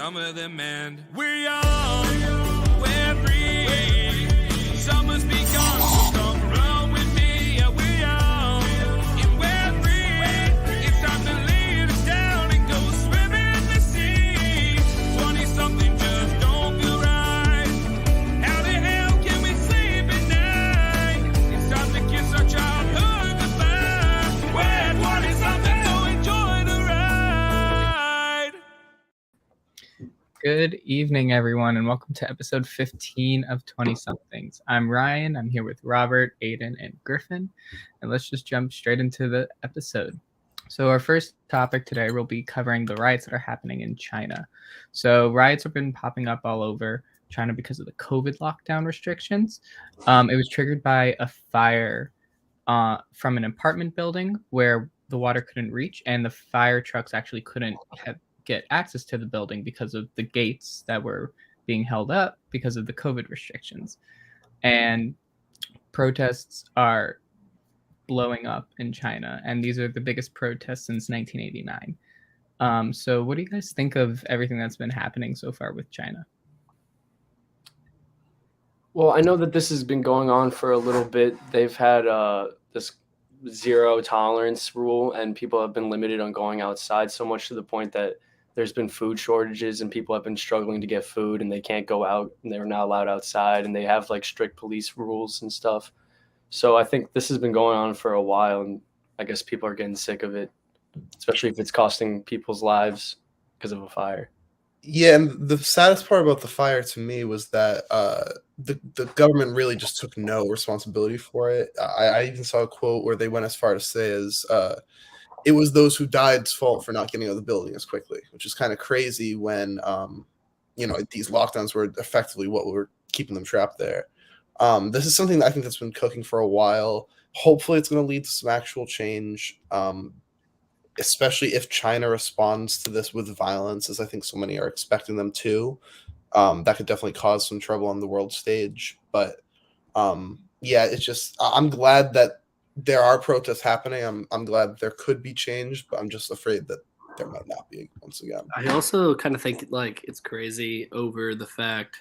some of them, and we're young, we're free. Summer's begun, so come run with me. Yeah, we're young, and we're free. It's time to lead us down and go swimming in the sea. 20-something just don't feel right. How the hell can we sleep at night? It's time to kiss our childhood goodbye. We're 20-something, so enjoy the ride. Good evening, everyone, and welcome to episode 15 of 20-somethings. I'm Ryan. I'm here with Robert, Aiden, and Griffin, and let's just jump straight into the episode. So our first topic today will be covering the riots that are happening in China. So riots have been popping up all over China because of the COVID lockdown restrictions. It was triggered by a fire from an apartment building where the water couldn't reach, and the fire trucks actually couldn't get access to the building because of the gates that were being held up because of the COVID restrictions. And protests are blowing up in China, and these are the biggest protests since 1989. So what do you guys think of everything that's been happening so far with China? Well, I know that this has been going on for a little bit. They've had this zero tolerance rule, and people have been limited on going outside, so much to the point that there's been food shortages and people have been struggling to get food and they can't go out and they're not allowed outside, and they have like strict police rules and stuff. So I think this has been going on for a while, and I guess people are getting sick of it, especially if it's costing people's lives because of a fire. Yeah, and the saddest part about the fire to me was that the government really just took no responsibility for it. I even saw a quote where they went as far to say as it was those who died's fault for not getting out of the building as quickly, which is kind of crazy when these lockdowns were effectively what were keeping them trapped there. This is something that I think that's been cooking for a while. Hopefully it's going to lead to some actual change, especially if China responds to this with violence, as I think so many are expecting them to. That could definitely cause some trouble on the world stage. But it's just, I'm glad that there are protests happening. I'm glad there could be change, but I'm just afraid that there might not be once again. I also kind of think like it's crazy over the fact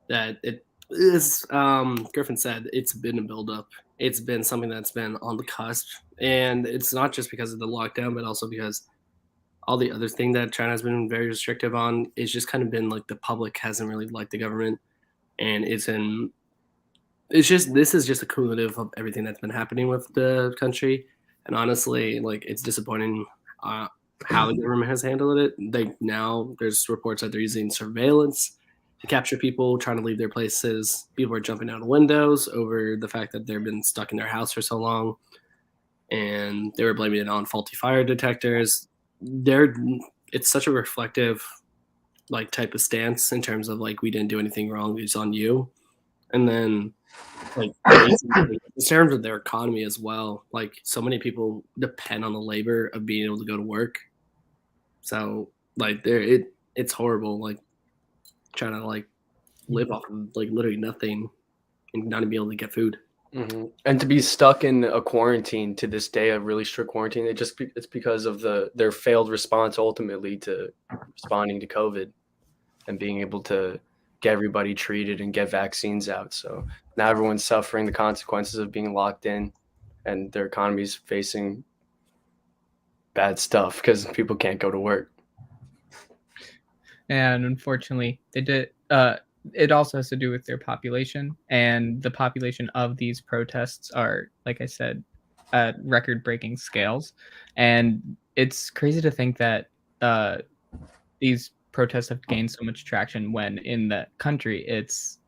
that it is, Griffin said, it's been a buildup. It's been something that's been on the cusp, and it's not just because of the lockdown, but also because all the other thing that China has been very restrictive on is just kind of been like the public hasn't really liked the government, and this is just a cumulative of everything that's been happening with the country. And honestly, like, it's disappointing how the government has handled it. There's reports that they're using surveillance to capture people trying to leave their places. People are jumping out of windows over the fact that they've been stuck in their house for so long, and they were blaming it on faulty fire detectors. It's such a reflective like type of stance in terms of like, we didn't do anything wrong, it's on you. And then like in terms of their economy as well, like so many people depend on the labor of being able to go to work. So like it's horrible, like trying to like live off of like literally nothing and not be able to get food. Mm-hmm. And to be stuck in a quarantine to this day, a really strict quarantine, it's because of their failed response ultimately to responding to COVID and being able to get everybody treated and get vaccines out. So now everyone's suffering the consequences of being locked in, and their economy's facing bad stuff because people can't go to work. And unfortunately, they did. It also has to do with their population, and the population of these protests are, like I said, at record-breaking scales. And it's crazy to think that these protests have gained so much traction when in the country it's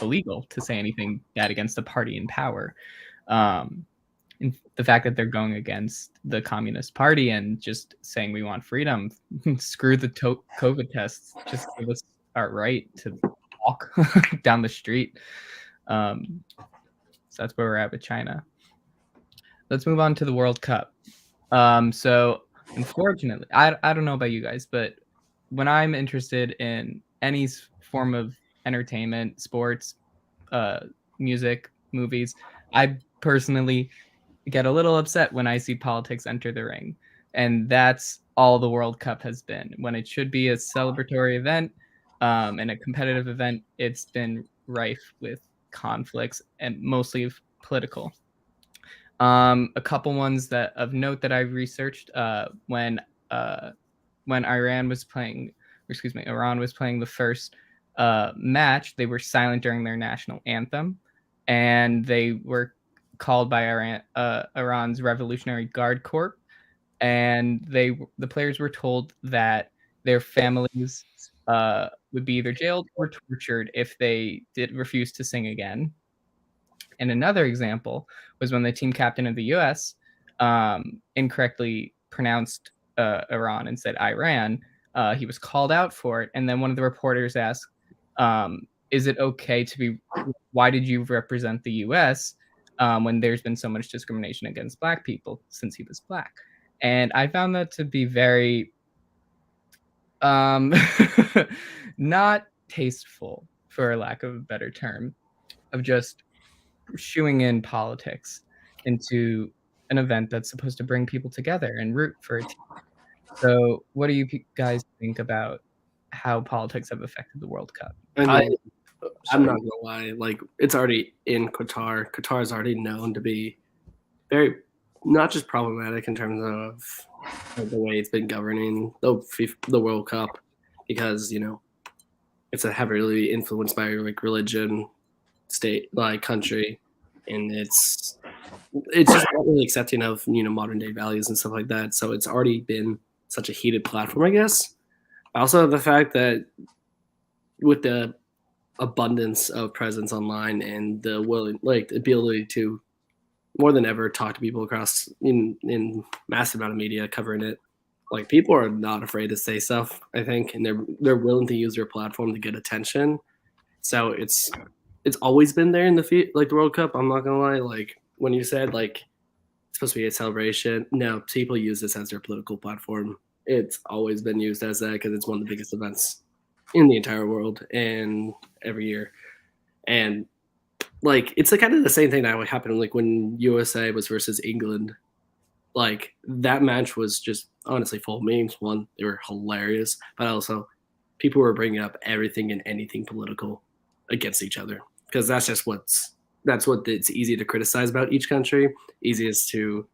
illegal to say anything bad against the party in power. And the fact that they're going against the Communist Party and just saying we want freedom, screw the COVID tests, just give us our right to walk down the street. So that's where we're at with China. Let's move on to the World Cup. So unfortunately, I don't know about you guys, but when I'm interested in any form of entertainment, sports, music, movies, I personally get a little upset when I see politics enter the ring. And that's all the World Cup has been. When it should be a celebratory event and a competitive event, it's been rife with conflicts and mostly political. A couple ones that of note that I've researched when Iran was playing, Iran was playing the first match, they were silent during their national anthem, and they were called by Iran's Revolutionary Guard Corps, and the players were told that their families would be either jailed or tortured if they did refuse to sing again. And another example was when the team captain of the U.S. Incorrectly pronounced Iran and said Iran. He was called out for it, and then one of the reporters asked, "Is it okay to be? Why did you represent the U.S. When there's been so much discrimination against Black people since he was Black?" And I found that to be very not tasteful, for lack of a better term, of just shooing in politics into an event that's supposed to bring people together and root for a team. So, what do you guys think about how politics have affected the World Cup? I mean, I'm Sorry. not gonna lie, like it's already in Qatar. Qatar is already known to be very not just problematic in terms of the way it's been governing the World Cup, because it's a heavily influenced by like religion, state, like country, and it's just not really accepting of modern day values and stuff like that. So it's already been such a heated platform, I guess. Also, the fact that with the abundance of presence online and the ability to more than ever talk to people across in massive amount of media covering it, like people are not afraid to say stuff, I think, and they're willing to use their platform to get attention. So it's always been there in the World Cup. I'm not gonna lie. Like when you said like it's supposed to be a celebration, no, people use this as their political platform. It's always been used as that because it's one of the biggest events in the entire world and every year. And like it's kind of the same thing that would happen like when USA was versus England. Like that match was just honestly full of memes. One, they were hilarious, but also people were bringing up everything and anything political against each other because that's what it's easy to criticize about each country. Easiest to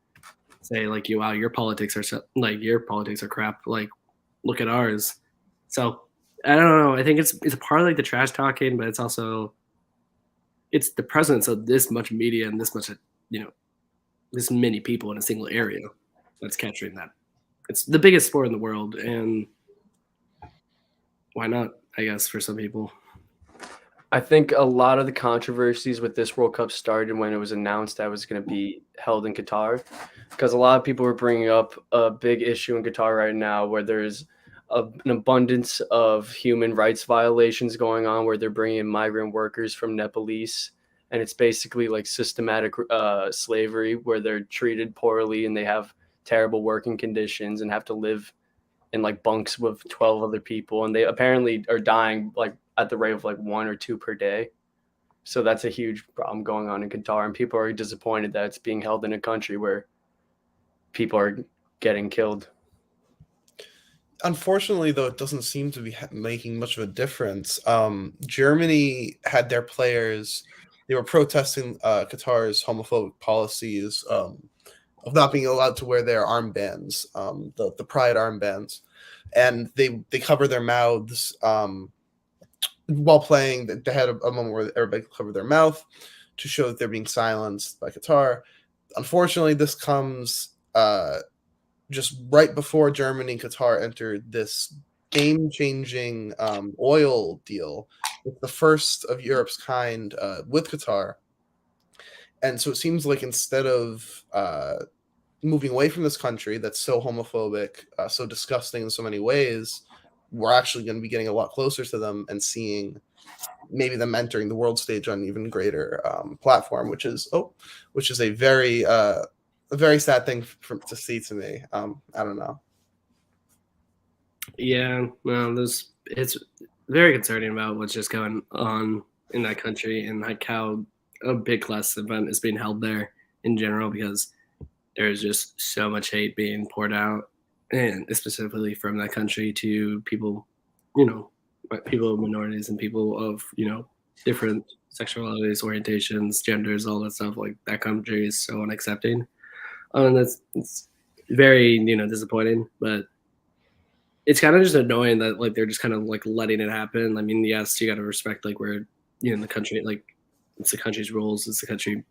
say like, wow, your politics are crap. Like, look at ours. So I don't know. I think it's a part of like the trash talking, but it's also it's the presence of this much media and this much this many people in a single area that's capturing that. It's the biggest sport in the world, and why not? I guess for some people. I think a lot of the controversies with this World Cup started when it was announced that it was going to be held in Qatar, because a lot of people were bringing up a big issue in Qatar right now where there's an abundance of human rights violations going on, where they're bringing in migrant workers from Nepalese, and it's basically like systematic slavery where they're treated poorly and they have terrible working conditions and have to live in like bunks with 12 other people, and they apparently are dying like at the rate of like 1 or 2 per day. So that's a huge problem going on in Qatar, and people are disappointed that it's being held in a country where people are getting killed. Unfortunately, though, it doesn't seem to be making much of a difference. Germany had their players; they were protesting Qatar's homophobic policies of not being allowed to wear their armbands, the pride armbands, and they cover their mouths while playing. They had a moment where everybody covered their mouth to show that they're being silenced by Qatar. Unfortunately, this comes just right before Germany and Qatar entered this game-changing oil deal. It's the first of Europe's kind with Qatar. And so it seems like instead of moving away from this country that's so homophobic, so disgusting in so many ways, we're actually going to be getting a lot closer to them and seeing maybe them entering the world stage on an even greater platform, which is a very sad thing to see to me. I don't know. Yeah, well, it's very concerning about what's just going on in that country and like how a big class event is being held there in general, because there's just so much hate being poured out and specifically from that country to people, people of minorities and people of, different sexualities, orientations, genders, all that stuff. Like that country is so unaccepting. And it's very, disappointing, but it's kind of just annoying that like they're just kind of like letting it happen. I mean, yes, you got to respect like where, the country, like it's the country's rules, it's the country,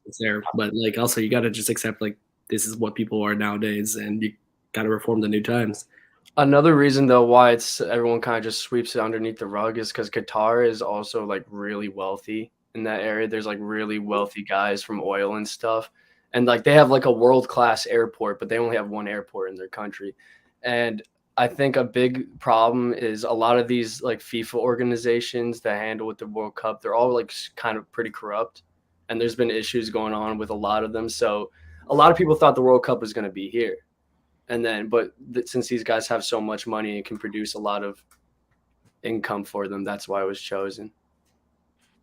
it's there. But like also you got to just accept like this is what people are nowadays, and you got to reform the new times. Another reason though why everyone kind of just sweeps it underneath the rug is because Qatar is also like really wealthy in that area. There's like really wealthy guys from oil and stuff, and like they have like a world-class airport, but they only have one airport in their country. And I think a big problem is a lot of these like FIFA organizations that handle with the World Cup, they're all like kind of pretty corrupt, and there's been issues going on with a lot of them. So a lot of people thought the World Cup was going to be here. And then, but since these guys have so much money and can produce a lot of income for them, that's why it was chosen.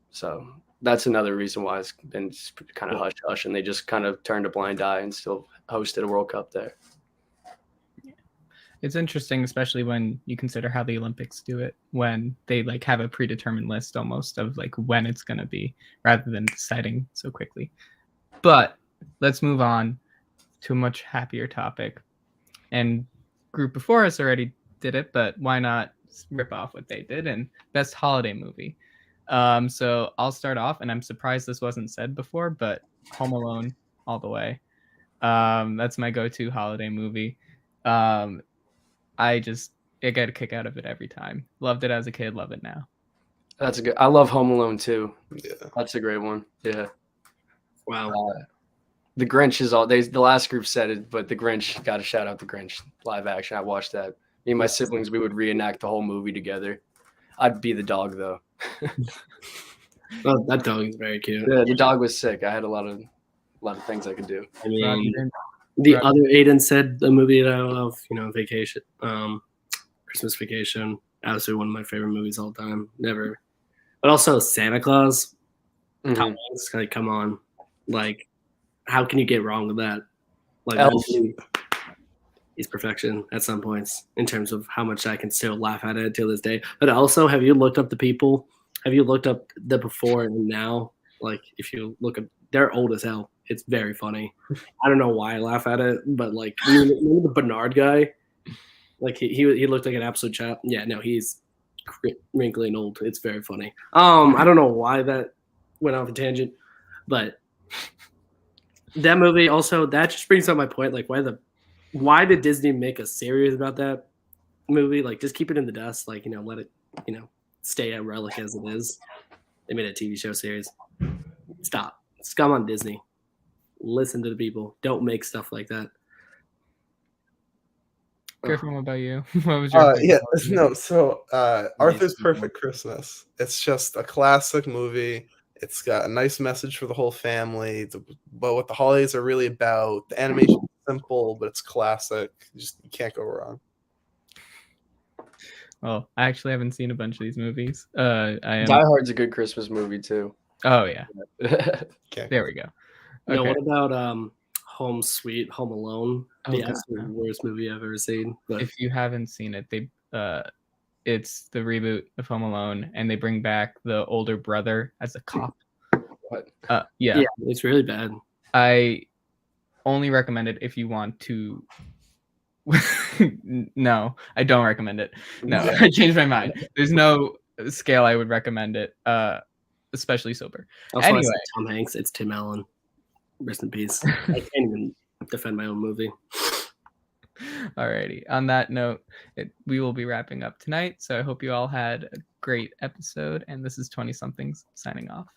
So that's another reason why it's been kind of hush hush, and they just kind of turned a blind eye and still hosted a World Cup there. It's interesting, especially when you consider how the Olympics do it, when they like have a predetermined list almost of like when it's going to be, rather than deciding so quickly. But let's move on to a much happier topic. And group before us already did it, but why not rip off what they did? And best holiday movie. So I'll start off, and I'm surprised this wasn't said before, but Home Alone all the way. That's my go-to holiday movie. I get a kick out of it every time. Loved it as a kid, love it now. That's a good. I love Home Alone too. Yeah. That's a great one. Yeah. Wow. The Grinch is all. The last group said it, but the Grinch, got to shout out the Grinch live action. I watched that. Me and my siblings, we would reenact the whole movie together. I'd be the dog though. Oh, that dog is very cute. Yeah, the dog was sick. I had a lot of things I could do. I mean, the other Aiden said the movie that I love, Vacation, Christmas Vacation, absolutely one of my favorite movies all time. Never, but also Santa Claus. Mhm. Tom Hanks, like, come on, like, how can you get wrong with that? Like, Elf. he's perfection at some points in terms of how much I can still laugh at it till this day. But also, have you looked up the people? Have you looked up the before and now? Like, if you look at, they're old as hell. It's very funny. I don't know why I laugh at it, but like, remember the Bernard guy? Like he looked like an absolute chap. Yeah, no, he's wrinkly and old. It's very funny. I don't know why that went off a tangent, but that movie also, that just brings up my point. Like, why did Disney make a series about that movie? Like, just keep it in the dust. Like, let it, stay a relic as it is. They made a TV show series. Stop. Scum on Disney. Listen to the people. Don't make stuff like that. Griffin, what about you? What was your favorite movie? No, so Arthur's Perfect Christmas. It's just a classic movie. It's got a nice message for the whole family, but what the holidays are really about. The animation is simple, but it's classic. You can't go wrong. Well, I actually haven't seen a bunch of these movies. I am. Die Hard's a good Christmas movie too. Oh yeah, Okay. there we go. No, Okay. what about Home Alone? Oh, The God, absolute no. worst movie I've ever seen. But If you haven't seen it, it's the reboot of Home Alone, and they bring back the older brother as a cop. What? Yeah, it's really bad. I only recommend it if you want to. No, I don't recommend it. No, I changed my mind. There's no scale I would recommend it, especially sober. Also, I Anyway. said Tom Hanks. It's Tim Allen. Rest in peace. I can't even defend my own movie. Alrighty. On that note, we will be wrapping up tonight. So I hope you all had a great episode. And this is 20 Somethings signing off.